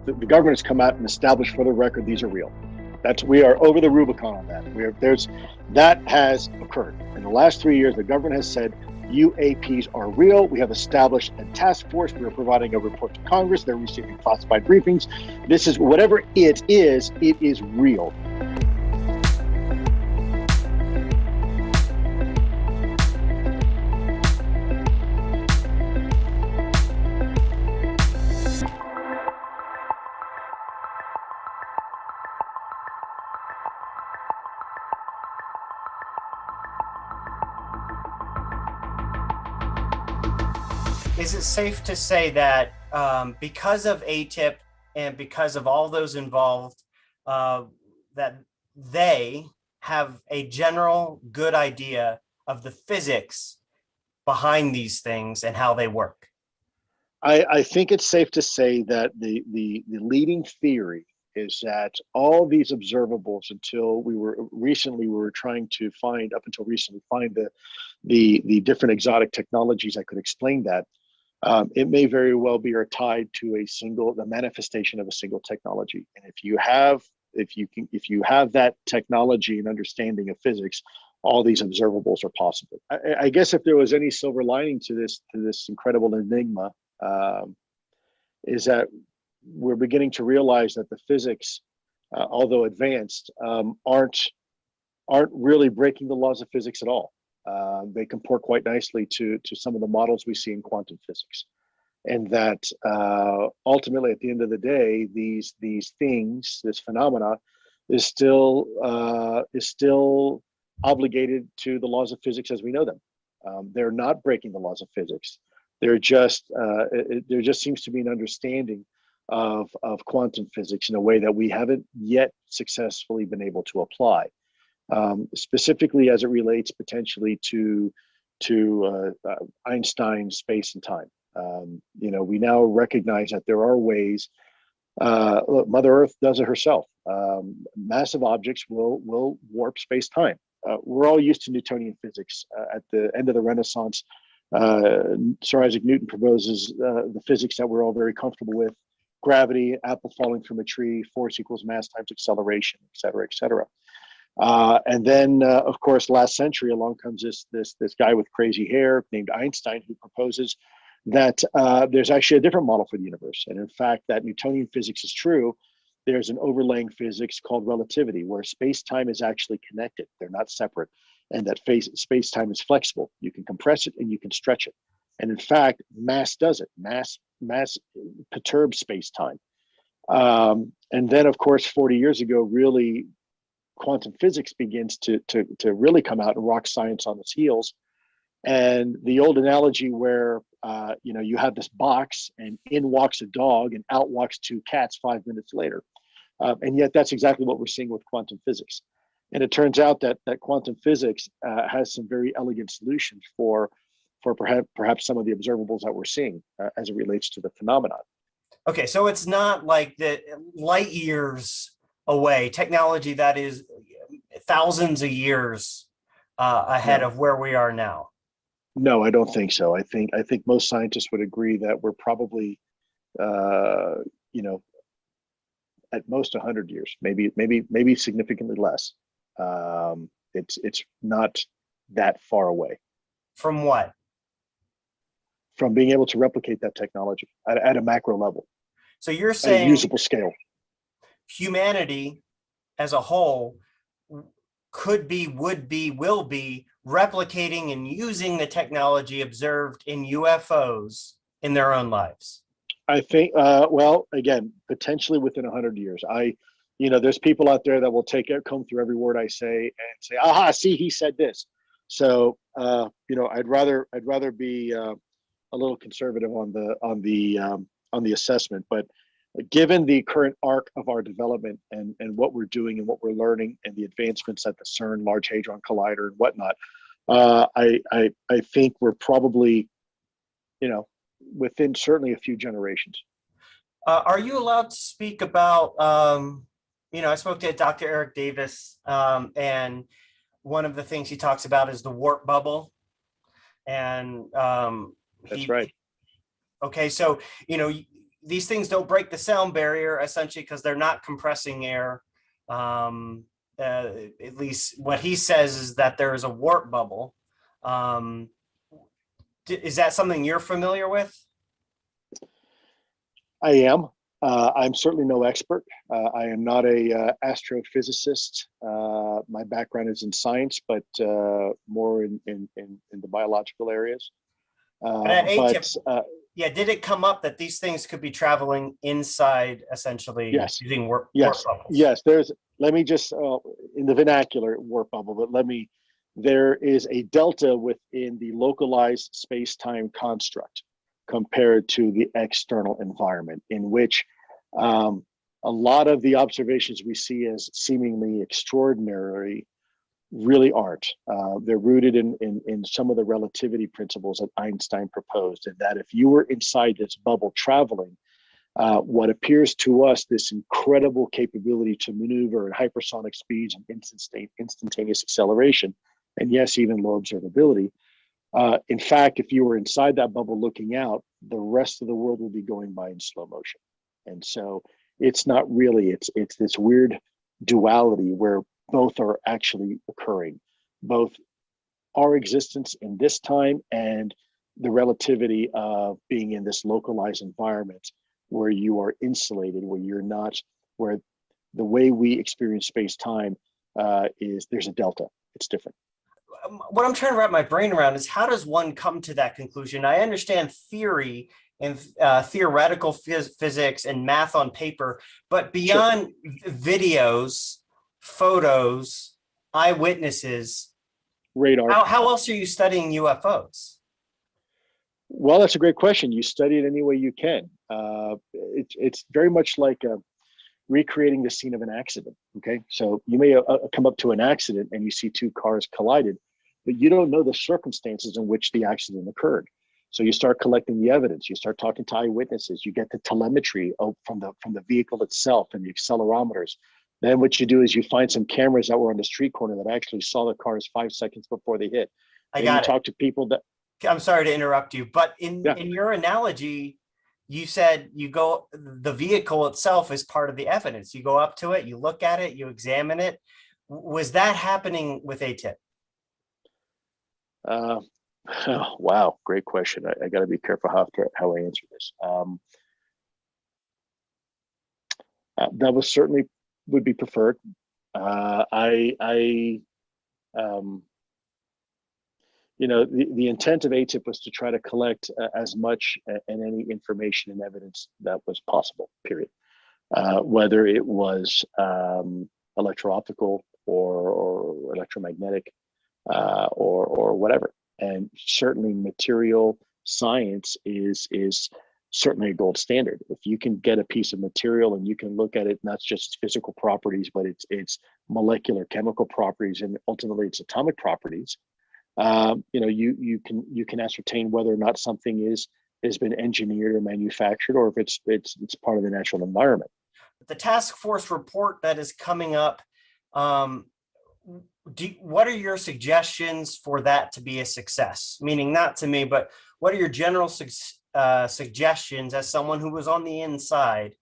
the government has come out and established for the record these are real. We are over the Rubicon on that. That has occurred in the last 3 years. The government has said UAPs are real. We have established a task force. We are providing a report to Congress. They're receiving classified briefings. This is whatever it is real. Is it safe to say that because of ATIP and because of all those involved, that they have a general good idea of the physics behind these things and how they work? I think it's safe to say that the leading theory is that all these observables, until we were trying to find the different exotic technologies that could explain that. It may very well be tied to the manifestation of a single technology. And if you have that technology and understanding of physics, all these observables are possible. I guess if there was any silver lining to this incredible enigma, is that we're beginning to realize that the physics, although advanced, aren't really breaking the laws of physics at all. They comport quite nicely to some of the models we see in quantum physics, and that ultimately, at the end of the day, these things, this phenomena, is still obligated to the laws of physics as we know them. They're not breaking the laws of physics. There just seems to be an understanding of quantum physics in a way that we haven't yet successfully been able to apply. Specifically as it relates potentially to Einstein's space and time. We now recognize that there are ways. Look, Mother Earth does it herself. Massive objects will warp space-time. We're all used to Newtonian physics. At the end of the Renaissance, Sir Isaac Newton proposes the physics that we're all very comfortable with: gravity, apple falling from a tree, force equals mass times acceleration, et cetera, et cetera. And then, of course, last century along comes this guy with crazy hair named Einstein, who proposes that there's actually a different model for the universe. And in fact, that Newtonian physics is true. There's an overlaying physics called relativity, where space-time is actually connected. They're not separate. And that space-time is flexible. You can compress it and you can stretch it. And in fact, mass does it. Mass perturbs space-time. And then, of course, 40 years ago, really, quantum physics begins to really come out and rock science on its heels. And the old analogy where you have this box and in walks a dog and out walks two cats 5 minutes later. And yet that's exactly what we're seeing with quantum physics. And it turns out that quantum physics has some very elegant solutions for perhaps some of the observables that we're seeing as it relates to the phenomenon. Okay, so it's not like the light years away, technology that is thousands of years ahead of where we are now. No, I don't think so. I think most scientists would agree that we're probably, at most 100 years, maybe significantly less. It's not that far away. From what? From being able to replicate that technology at a macro level. So you're saying at a usable scale. Humanity as a whole could be, would be, will be replicating and using the technology observed in UFOs in their own lives? I think, well, again, potentially within 100 years. There's people out there that will comb through every word I say and say, aha, see, he said this. So, I'd rather be a little conservative on the assessment, but given the current arc of our development and what we're doing and what we're learning and the advancements at the CERN Large Hadron Collider and whatnot, I think we're probably, within certainly a few generations. Are you allowed to speak about, I spoke to Dr. Eric Davis, and one of the things he talks about is the warp bubble. And that's right. Okay, so, these things don't break the sound barrier essentially because they're not compressing air. At least what he says is that there is a warp bubble. Is that something you're familiar with? I am. I'm certainly no expert. I am not a astrophysicist. My background is in science, but more in the biological areas. Yeah, did it come up that these things could be traveling inside, essentially, yes, using warp yes, bubbles? yes. Let me just, in the vernacular, warp bubble, but there is a delta within the localized space-time construct compared to the external environment, in which a lot of the observations we see as seemingly extraordinary really aren't. They're rooted in some of the relativity principles that Einstein proposed, and that if you were inside this bubble traveling, what appears to us this incredible capability to maneuver at hypersonic speeds and instantaneous acceleration, and yes, even low observability. In fact, if you were inside that bubble looking out, the rest of the world will be going by in slow motion. And so it's not really, it's this weird duality where both are actually occurring, both our existence in this time and the relativity of being in this localized environment where you are insulated, where you're not, where the way we experience space-time is there's a delta, it's different. What I'm trying to wrap my brain around is how does one come to that conclusion? I understand theory and theoretical physics and math on paper, but beyond videos, photos, eyewitnesses, radar, how else are you studying UFOs? Well, that's a great question. You study it any way you can. It's very much like recreating the scene of an accident. Okay, so you may come up to an accident and you see two cars collided, but you don't know the circumstances in which the accident occurred. So you start collecting the evidence. You start talking to eyewitnesses. You get the telemetry from the vehicle itself and the accelerometers. Then what you do is you find some cameras that were on the street corner that actually saw the cars 5 seconds before they hit. Talk to people that. I'm sorry to interrupt you, but in your analogy, you said the vehicle itself is part of the evidence. You go up to it, you look at it, you examine it. Was that happening with ATIP? Oh, wow, great question. I got to be careful how I answer this. That was certainly would be preferred. The intent of ATIP was to try to collect as much and any information and evidence that was possible, period. Whether it was electro-optical or electromagnetic or whatever. And certainly material science is certainly a gold standard. If you can get a piece of material and you can look at it, not just its physical properties, but its molecular chemical properties and ultimately its atomic properties, you can ascertain whether or not something has been engineered or manufactured, or if it's part of the natural environment. The task force report that is coming up, what are your suggestions for that to be a success? Meaning, not to me, but what are your general suggestions as someone who was on the inside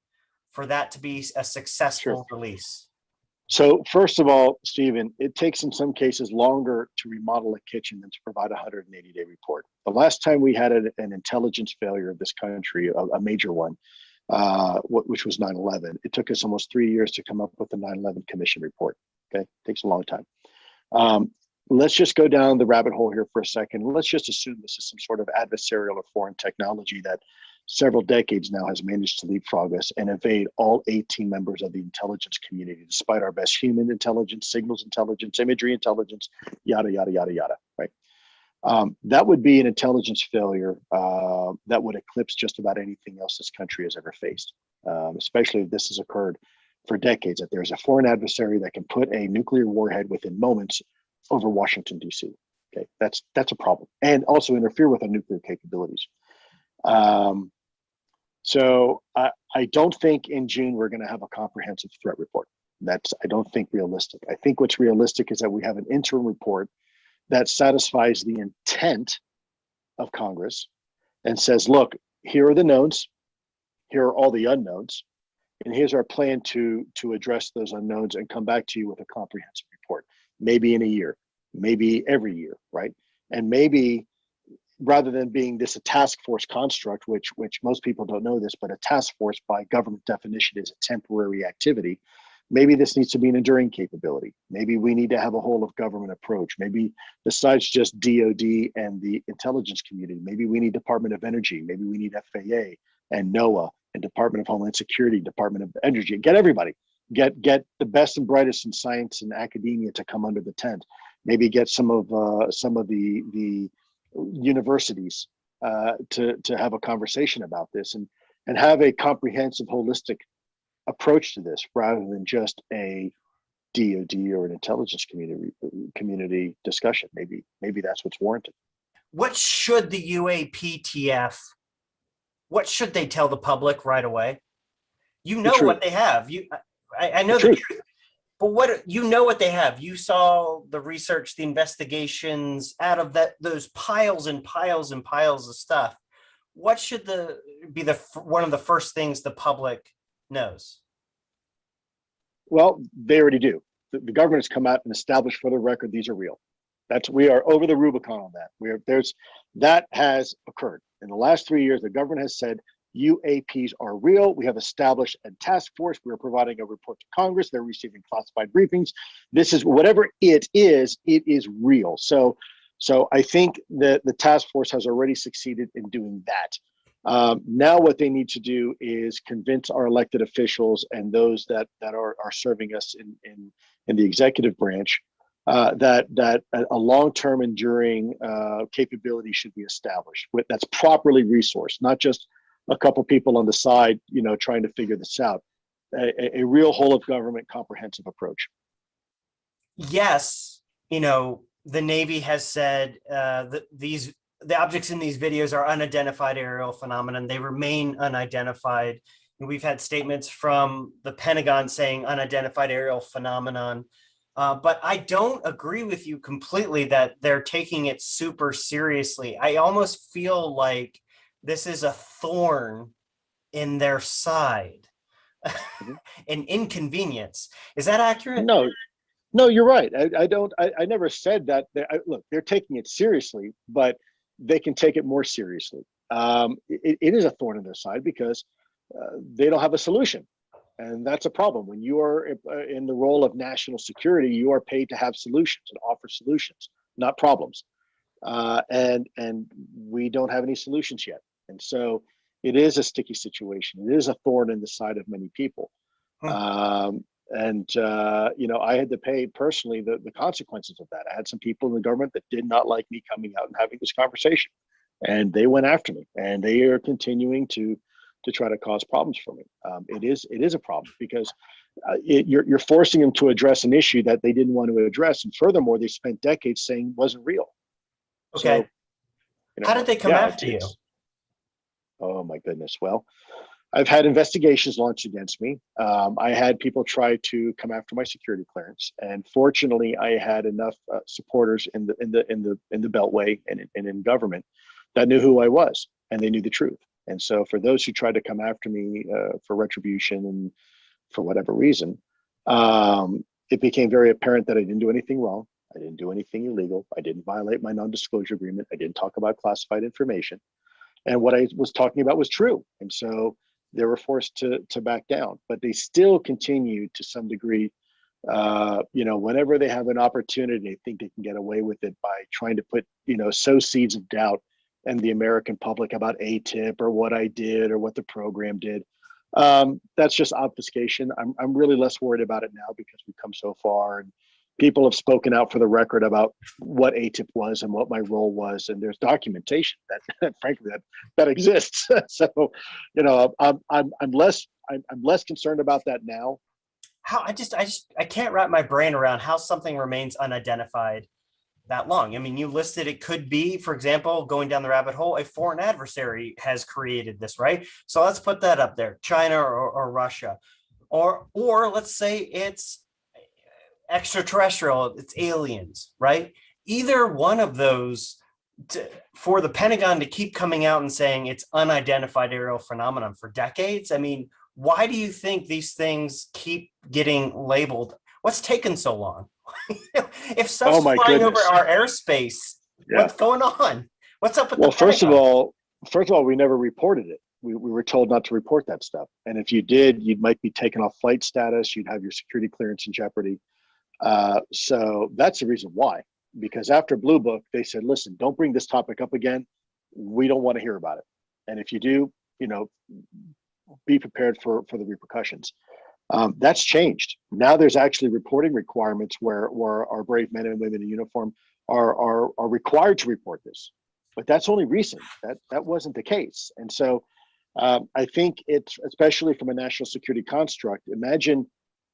for that to be a successful release? So first of all, Stephen, it takes in some cases longer to remodel a kitchen than to provide a 180-day report. The last time we had an intelligence failure of this country, a major one, which was 9/11, it took us almost 3 years to come up with the 9/11 Commission report. Okay, it takes a long time. Let's just go down the rabbit hole here for a second. Let's just assume this is some sort of adversarial or foreign technology that several decades now has managed to leapfrog us and evade all 18 members of the intelligence community, despite our best human intelligence, signals intelligence, imagery intelligence, yada, yada, yada, yada, right? That would be an intelligence failure that would eclipse just about anything else this country has ever faced, especially if this has occurred for decades, that there's a foreign adversary that can put a nuclear warhead within moments over Washington, D.C. Okay, that's a problem, and also interfere with our nuclear capabilities. So I don't think in June we're going to have a comprehensive threat report. I don't think realistic. I think what's realistic is that we have an interim report that satisfies the intent of Congress and says, look, here are the knowns. here are all the unknowns, and here's our plan to address those unknowns and come back to you with a comprehensive report, maybe in a year, maybe every year, right? And maybe rather than being this a task force construct, which most people don't know this, but a task force by government definition is a temporary activity. Maybe this needs to be an enduring capability. Maybe we need to have a whole of government approach. Maybe besides just DOD and the intelligence community, maybe we need Department of Energy. Maybe we need FAA and NOAA and Department of Homeland Security, Department of Energy. Get everybody. Get the best and brightest in science and academia to come under the tent. Maybe get some of the universities to have a conversation about this and have a comprehensive, holistic approach to this rather than just a DoD or an intelligence community discussion. Maybe that's what's warranted. What should the UAPTF? What should they tell the public right away? You know what they have. I know the truth. But what what they have? You saw the research, the investigations out of those piles and piles and piles of stuff. What should be one of the first things the public knows? Well, they already do. The government has come out and established for the record these are real. We are over the Rubicon on that. That has occurred in the last 3 years. The government has said UAPs are real. We have established a task force. We are providing a report to Congress. They're receiving classified briefings. This is whatever it is real. So I think that the task force has already succeeded in doing that. Now what they need to do is convince our elected officials and those that are serving us in the executive branch that a long-term enduring capability should be established that's properly resourced, not just a couple people on the side, trying to figure this out. A real whole of government comprehensive approach. Yes, the Navy has said that the objects in these videos are unidentified aerial phenomenon. They remain unidentified. And we've had statements from the Pentagon saying unidentified aerial phenomenon. But I don't agree with you completely that they're taking it super seriously. I almost feel like this is a thorn in their side, an inconvenience. Is that accurate? No, you're right. I never said that. Look, they're taking it seriously, but they can take it more seriously. It is a thorn in their side because they don't have a solution. And that's a problem. When you are in the role of national security, you are paid to have solutions and offer solutions, not problems. And we don't have any solutions yet. And so it is a sticky situation. It is a thorn in the side of many people. I had to pay personally the consequences of that. I had some people in the government that did not like me coming out and having this conversation, and they went after me, and they are continuing to try to cause problems for me. It is a problem because you're forcing them to address an issue that they didn't want to address, and furthermore, they spent decades saying wasn't real. Okay. So, how did they come after you? Oh my goodness. Well, I've had investigations launched against me. I had people try to come after my security clearance, and fortunately, I had enough supporters in the Beltway and in government that knew who I was, and they knew the truth. And so, for those who tried to come after me for retribution and for whatever reason, it became very apparent that I didn't do anything wrong. I didn't do anything illegal. I didn't violate my non-disclosure agreement. I didn't talk about classified information. And what I was talking about was true. And so they were forced to back down, but they still continue to some degree, whenever they have an opportunity, they think they can get away with it by trying to put, sow seeds of doubt in the American public about ATIP or what I did or what the program did. That's just obfuscation. I'm really less worried about it now because we've come so far, and people have spoken out for the record about what ATIP was and what my role was, and there's documentation that frankly that exists. So, I'm less concerned about that now. How I can't wrap my brain around how something remains unidentified that long. I mean, you listed it could be, for example, going down the rabbit hole, a foreign adversary has created this, right? So let's put that up there, China or Russia, or let's say it's extraterrestrial, it's aliens, right? Either one of those for the Pentagon to keep coming out and saying it's unidentified aerial phenomenon for decades. I mean, why do you think these things keep getting labeled? What's taken so long? If Oh stuff's my flying over goodness. our airspace, Yeah. what's going on? What's up with the Well, Pentagon? first of all, we never reported it. We were told not to report that stuff. And if you did, you might be taken off flight status. You'd have your security clearance in jeopardy. So that's the reason why. Because after Blue Book, they said, listen, don't bring this topic up again. We don't want to hear about it. And if you do, be prepared for the repercussions. That's changed. Now there's actually reporting requirements where our brave men and women in uniform are required to report this. But that's only recent. That wasn't the case. And so I think it's, especially from a national security construct, imagine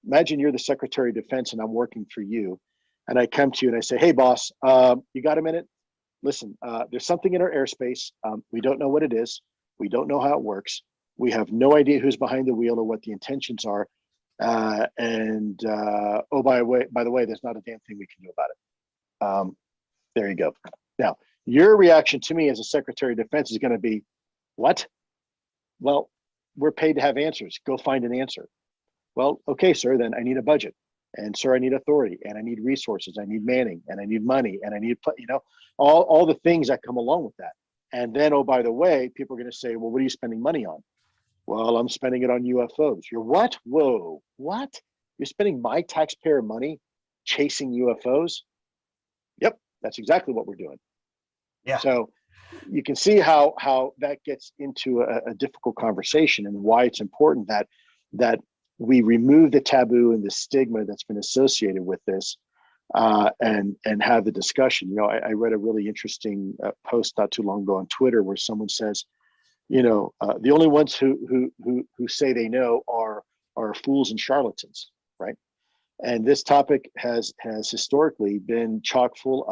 you're the Secretary of Defense and I'm working for you. And I come to you and I say, hey, boss, you got a minute? Listen, there's something in our airspace. We don't know what it is. We don't know how it works. We have no idea who's behind the wheel or what the intentions are. Oh, by the way, there's not a damn thing we can do about it. There you go. Now, your reaction to me as a Secretary of Defense is going to be, what? Well, we're paid to have answers. Go find an answer. Well, okay, sir, then I need a budget. And sir, I need authority and I need resources. I need manning and I need money and I need, all the things that come along with that. And then, oh, by the way, people are going to say, well, what are you spending money on? Well, I'm spending it on UFOs. You're what? Whoa, what? You're spending my taxpayer money chasing UFOs? Yep, that's exactly what we're doing. Yeah. So you can see how that gets into a difficult conversation and why it's important that we remove the taboo and the stigma that's been associated with this, and have the discussion. I read a really interesting post not too long ago on Twitter where someone says, the only ones who say they know are fools and charlatans, right? And this topic has historically been chock full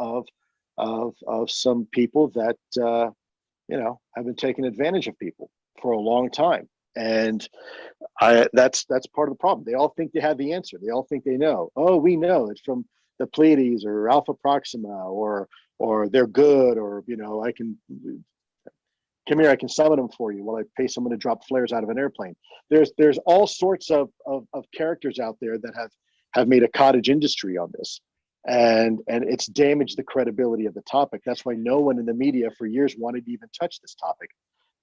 of some people that have been taking advantage of people for a long time. And that's part of the problem. They all think they have the answer. They all think they know. Oh, we know it's from the Pleiades or Alpha Proxima, or they're good, or I can come here, I can summon them for you while I pay someone to drop flares out of an airplane. There's all sorts of characters out there that have made a cottage industry on this, and it's damaged the credibility of the topic. That's why no one in the media for years wanted to even touch this topic,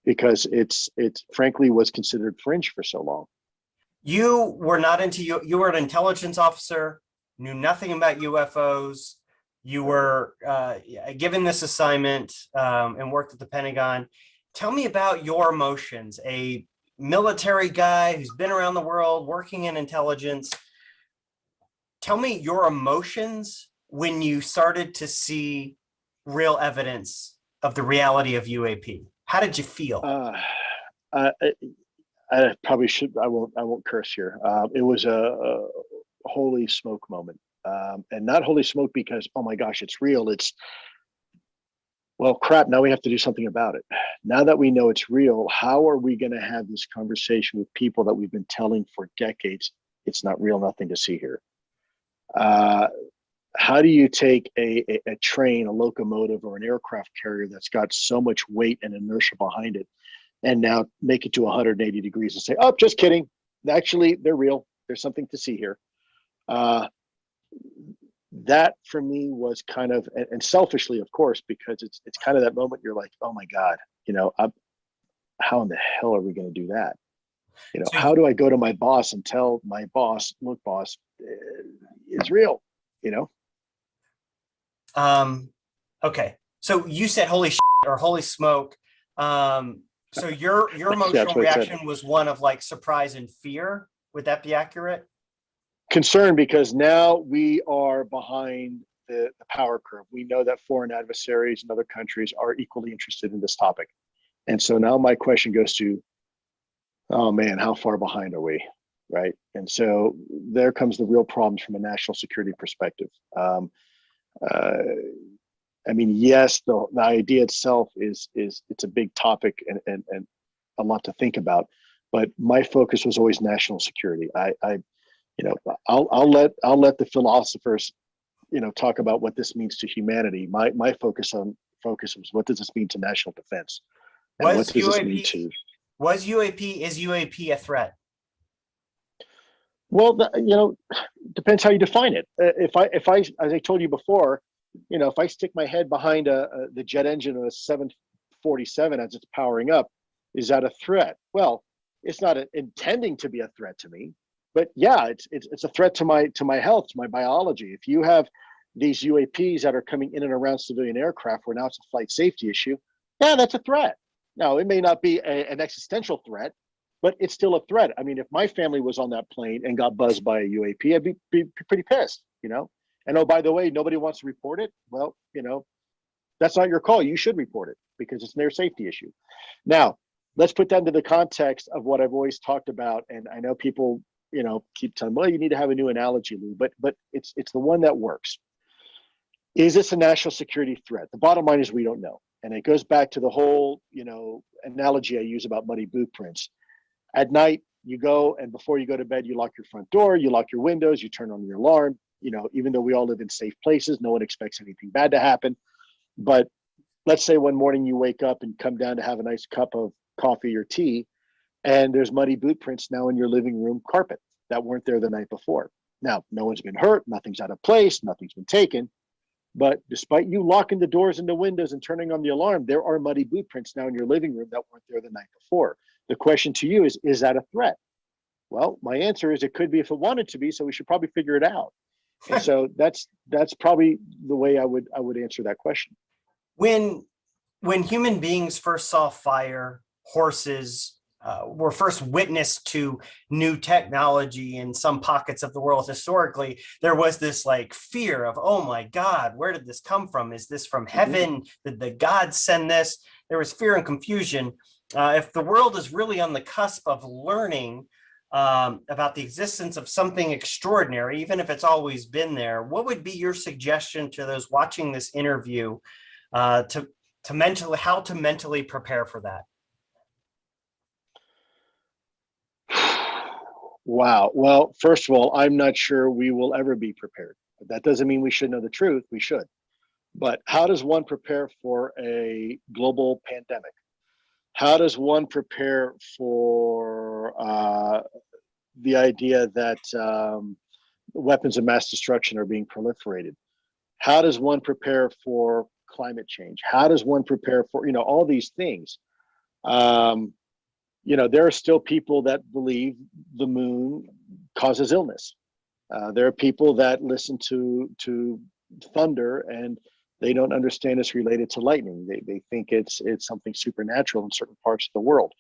because it's frankly was considered fringe for so long. You were not into you were an intelligence officer, knew nothing about UFOs. You were given this assignment and worked at the Pentagon. Tell me about your emotions. A military guy who's been around the world working in intelligence. Tell me your emotions when you started to see real evidence of the reality of UAP. How did you feel? I probably should. I won't curse here. It was a holy smoke moment, and not holy smoke because, oh my gosh, it's real. It's, well, crap. Now we have to do something about it. Now that we know it's real, how are we going to have this conversation with people that we've been telling for decades it's not real, nothing to see here? How do you take a train, a locomotive, or an aircraft carrier that's got so much weight and inertia behind it, and now make it to 180 degrees and say, oh, just kidding. Actually, they're real. There's something to see here. That for me was kind of, and selfishly, of course, because it's kind of that moment you're like, oh my God, how in the hell are we going to do that? How do I go to my boss and tell my boss, look, boss, it's real, Okay. So you said holy shit or holy smoke. So your emotional reaction was one of like surprise and fear. Would that be accurate? Concern, because now we are behind the power curve. We know that foreign adversaries and other countries are equally interested in this topic. And so now my question goes to, oh man, how far behind are we? Right. And so there comes the real problems from a national security perspective. I mean, yes, the idea itself is it's a big topic and a lot to think about, but my focus was always national security. I'll let the philosophers, talk about what this means to humanity. My focus focus was, what does this mean to national defense? And what Was does this mean to? is UAP a threat? Well, depends how you define it. If I, as I told you before, if I stick my head behind the jet engine of a 747 as it's powering up, is that a threat? Well, it's not intending to be a threat to me, but yeah, it's a threat to my health, to my biology. If you have these UAPs that are coming in and around civilian aircraft, where now it's a flight safety issue, yeah, that's a threat. Now, it may not be an existential threat, but it's still a threat. I mean, if my family was on that plane and got buzzed by a UAP, I'd be pretty pissed, And oh, by the way, nobody wants to report it. Well, that's not your call. You should report it because it's their safety issue. Now, let's put that into the context of what I've always talked about. And I know people, keep telling me, well, you need to have a new analogy, Lou, but it's the one that works. Is this a national security threat? The bottom line is we don't know. And it goes back to the whole, analogy I use about muddy boot prints. At night, you go, and before you go to bed, you lock your front door, you lock your windows, you turn on your alarm. Even though we all live in safe places, no one expects anything bad to happen. But let's say one morning you wake up and come down to have a nice cup of coffee or tea, and there's muddy boot prints now in your living room carpet that weren't there the night before. Now, no one's been hurt, nothing's out of place, nothing's been taken. But despite you locking the doors and the windows and turning on the alarm, there are muddy boot prints now in your living room that weren't there the night before. The question to you is that a threat? Well, my answer is it could be if it wanted to be, so we should probably figure it out. And so that's probably the way I would answer that question. When human beings first saw fire, horses were first witness to new technology in some pockets of the world historically, there was this like fear of, oh my God, where did this come from? Is this from heaven? Did the gods send this? There was fear and confusion. If the world is really on the cusp of learning about the existence of something extraordinary, even if it's always been there, what would be your suggestion to those watching this interview to mentally prepare for that? Wow. Well, first of all, I'm not sure we will ever be prepared. But that doesn't mean we should know the truth. We should. But how does one prepare for a global pandemic? How does one prepare for the idea that weapons of mass destruction are being proliferated? How does one prepare for climate change? How does one prepare for, all these things? There are still people that believe the moon causes illness. There are people that listen to thunder and they don't understand it's related to lightning. They think it's something supernatural in certain parts of the world.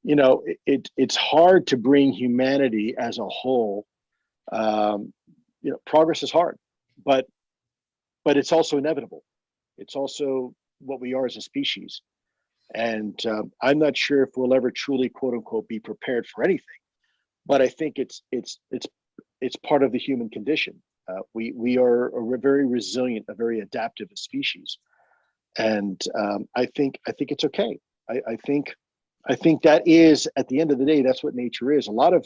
It's hard to bring humanity as a whole. Progress is hard, but it's also inevitable. It's also what we are as a species. And I'm not sure if we'll ever truly, quote unquote, be prepared for anything. But I think it's part of the human condition. We are a very resilient, a very adaptive species, and I think it's okay. I think that is, at the end of the day, that's what nature is. A lot of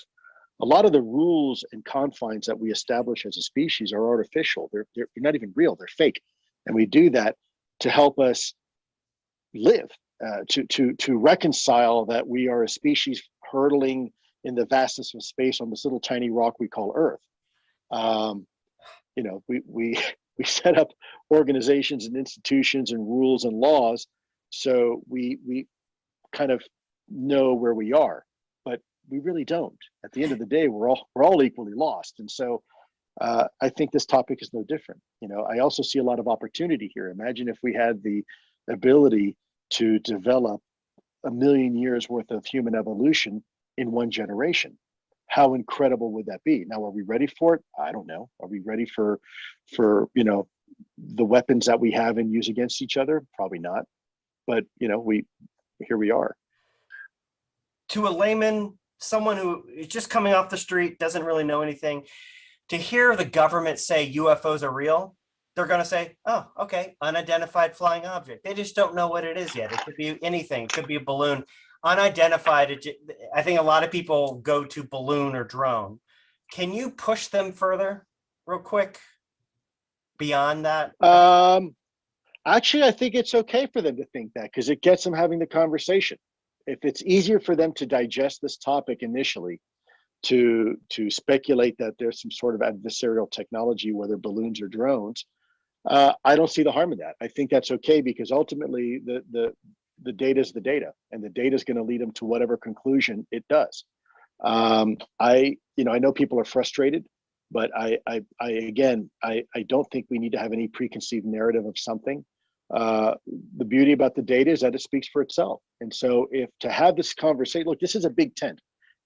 the rules and confines that we establish as a species are artificial. They're not even real. They're fake, and we do that to help us live. To reconcile that we are a species hurtling in the vastness of space on this little tiny rock we call Earth. We set up organizations and institutions and rules and laws so we kind of know where we are, but we really don't. At the end of the day, we're all equally lost. And so I think this topic is no different. I also see a lot of opportunity here. Imagine if we had the ability to develop 1 million years worth of human evolution in one generation. How incredible would that be? Now, are we ready for it? I don't know. Are we ready for the weapons that we have and use against each other? Probably not. But here we are. To a layman, someone who is just coming off the street, doesn't really know anything, to hear the government say UFOs are real, they're going to say, oh, okay, unidentified flying object. They just don't know what it is yet. It could be anything. It could be a balloon. Unidentified, I think a lot of people go to balloon or drone. Can you push them further real quick beyond that? Actually, I think it's okay for them to think that because it gets them having the conversation. If it's easier for them to digest this topic initially, to speculate that there's some sort of adversarial technology, whether balloons or drones, I don't see the harm in that. I think that's okay because ultimately the data is the data, and the data is going to lead them to whatever conclusion it does. I know people are frustrated, but I don't think we need to have any preconceived narrative of something. The beauty about the data is that it speaks for itself. And so if to have this conversation, look, this is a big tent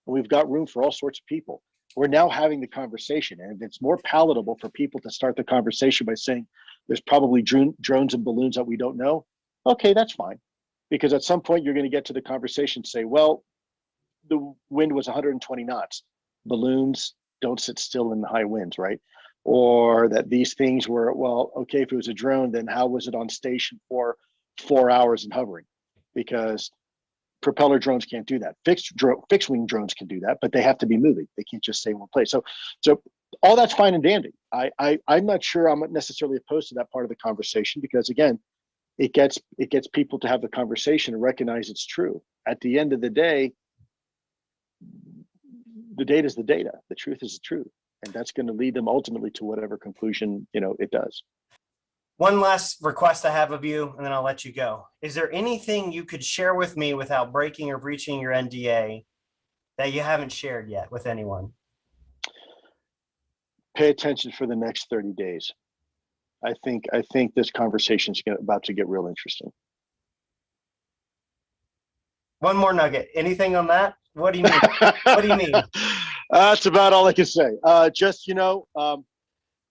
and we've got room for all sorts of people. We're now having the conversation, and it's more palatable for people to start the conversation by saying there's probably drones and balloons that we don't know. Okay, that's fine. Because at some point you're going to get to the conversation, say, well, the wind was 120 knots. Balloons don't sit still in the high winds, right? Or that these things were, well, okay, if it was a drone, then how was it on station for 4 hours and hovering? Because propeller drones can't do that. Fixed wing drones can do that, but they have to be moving. They can't just stay in one place. So all that's fine and dandy. I'm not sure I'm not necessarily opposed to that part of the conversation because again, it gets people to have the conversation and recognize it's true. At the end of the day, the data is the data. The truth is the truth, and that's going to lead them ultimately to whatever conclusion it does. One last request I have of you, and then I'll let you go. Is there anything you could share with me without breaking or breaching your NDA that you haven't shared yet with anyone? Pay attention for the next 30 days. I think this conversation is about to get real interesting. One more nugget. Anything on that? What do you mean? What do you mean? That's about all I can say.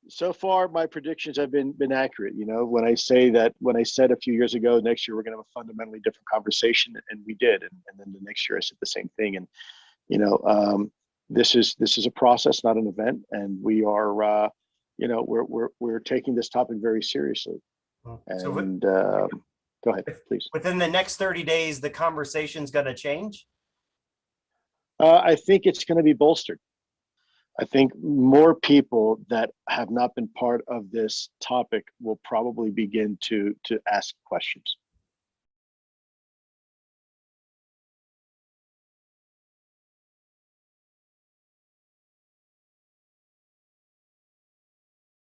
So far my predictions have been accurate. When I said a few years ago, next year we're going to have a fundamentally different conversation, and we did. And then the next year I said the same thing. And this is a process, not an event, and we are we're taking this topic very seriously. And go ahead, please. Within the next 30 days, the conversation's going to change? I think it's going to be bolstered. I think more people that have not been part of this topic will probably begin to ask questions.